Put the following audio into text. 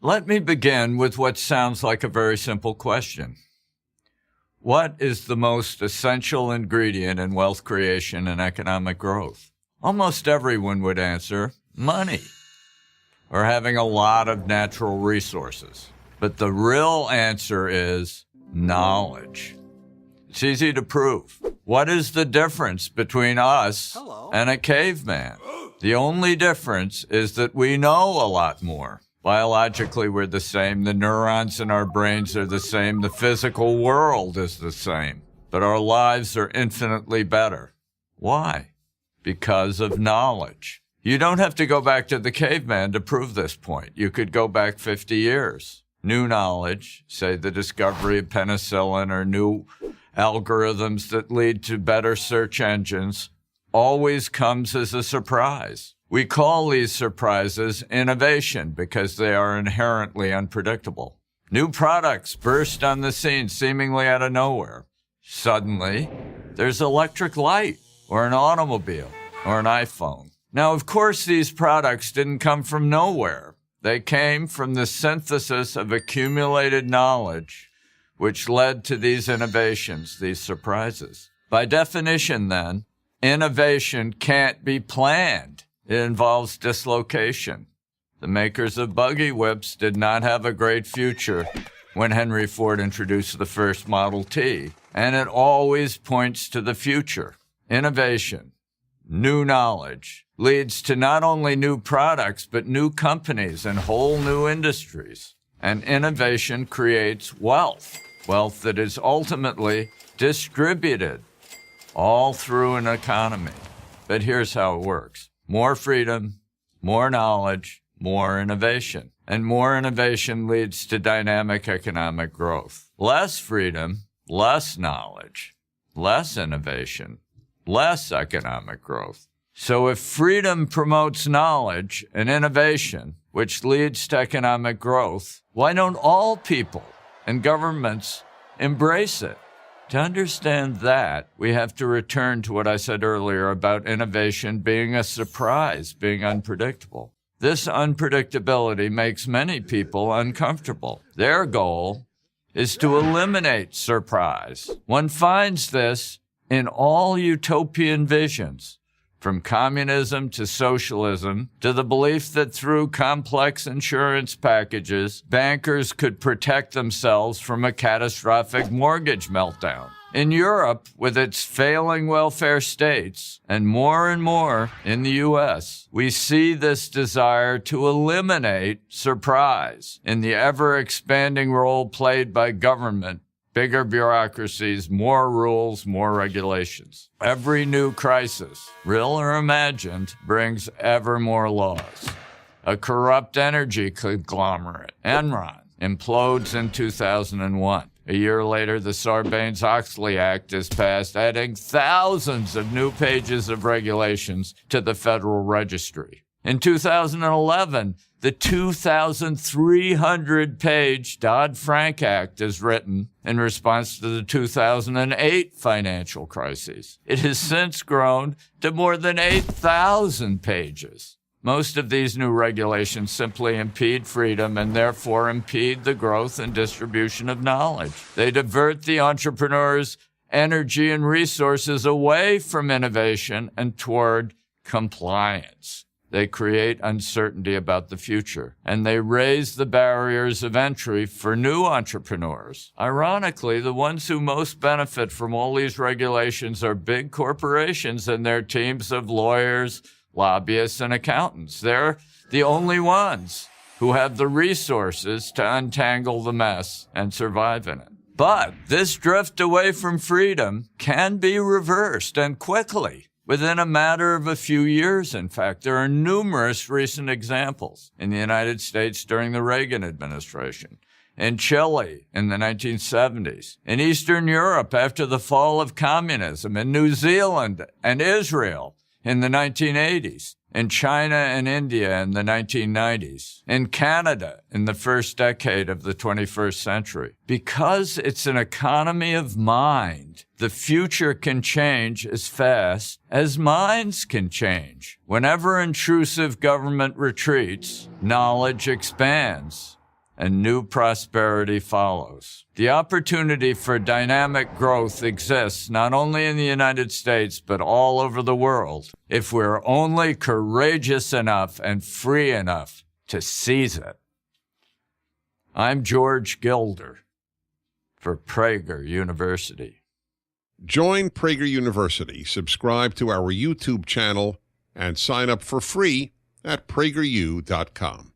Let me begin with what sounds like a very simple question. What is the most essential ingredient in wealth creation and economic growth? Almost everyone would answer money, or having a lot of natural resources. But the real answer is knowledge. It's easy to prove. What is the difference between us and a caveman? The only difference is that we know a lot more. Biologically, we're the same. The neurons in our brains are the same. The physical world is the same. But our lives are infinitely better. Why? Because of knowledge. You don't have to go back to the caveman to prove this point. You could go back 50 years. New knowledge, say the discovery of penicillin or new algorithms that lead to better search engines, always comes as a surprise. We call these surprises innovation because they are inherently unpredictable. New products burst on the scene seemingly out of nowhere. Suddenly, there's electric light or an automobile or an iPhone. Now, of course, these products didn't come from nowhere. They came from the synthesis of accumulated knowledge, which led to these innovations, these surprises. By definition, then, innovation can't be planned. It involves dislocation. The makers of buggy whips did not have a great future when Henry Ford introduced the first Model T, and it always points to the future. Innovation, new knowledge, leads to not only new products, but new companies and whole new industries. And innovation creates wealth, wealth that is ultimately distributed all through an economy. But here's how it works. More freedom, more knowledge, more innovation. And more innovation leads to dynamic economic growth. Less freedom, less knowledge, less innovation, less economic growth. So if freedom promotes knowledge and innovation, which leads to economic growth, why don't all people and governments embrace it? To understand that, we have to return to what I said earlier about innovation being a surprise, being unpredictable. This unpredictability makes many people uncomfortable. Their goal is to eliminate surprise. One finds this in all utopian visions, from communism to socialism, to the belief that through complex insurance packages, bankers could protect themselves from a catastrophic mortgage meltdown. In Europe, with its failing welfare states, and more in the U.S., we see this desire to eliminate surprise in the ever-expanding role played by government. Bigger bureaucracies, more rules, more regulations. Every new crisis, real or imagined, brings ever more laws. A corrupt energy conglomerate, Enron, implodes in 2001. A year later, the Sarbanes-Oxley Act is passed, adding thousands of new pages of regulations to the Federal Registry. In 2011, the 2,300-page Dodd-Frank Act is written in response to the 2008 financial crisis. It has since grown to more than 8,000 pages. Most of these new regulations simply impede freedom and therefore impede the growth and distribution of knowledge. They divert the entrepreneur's energy and resources away from innovation and toward compliance. They create uncertainty about the future, and they raise the barriers of entry for new entrepreneurs. Ironically, the ones who most benefit from all these regulations are big corporations and their teams of lawyers, lobbyists, and accountants. They're the only ones who have the resources to untangle the mess and survive in it. But this drift away from freedom can be reversed, and quickly. Within a matter of a few years, in fact. There are numerous recent examples in the United States during the Reagan administration, in Chile in the 1970s, in Eastern Europe after the fall of communism, in New Zealand and Israel in the 1980s, in China and India in the 1990s, in Canada in the first decade of the 21st century. Because it's an economy of mind, the future can change as fast as minds can change. Whenever intrusive government retreats, knowledge expands. and new prosperity follows. The opportunity for dynamic growth exists not only in the United States, but all over the world, if we're only courageous enough and free enough to seize it. I'm George Gilder for Prager University. Join Prager University, subscribe to our YouTube channel, and sign up for free at prageru.com.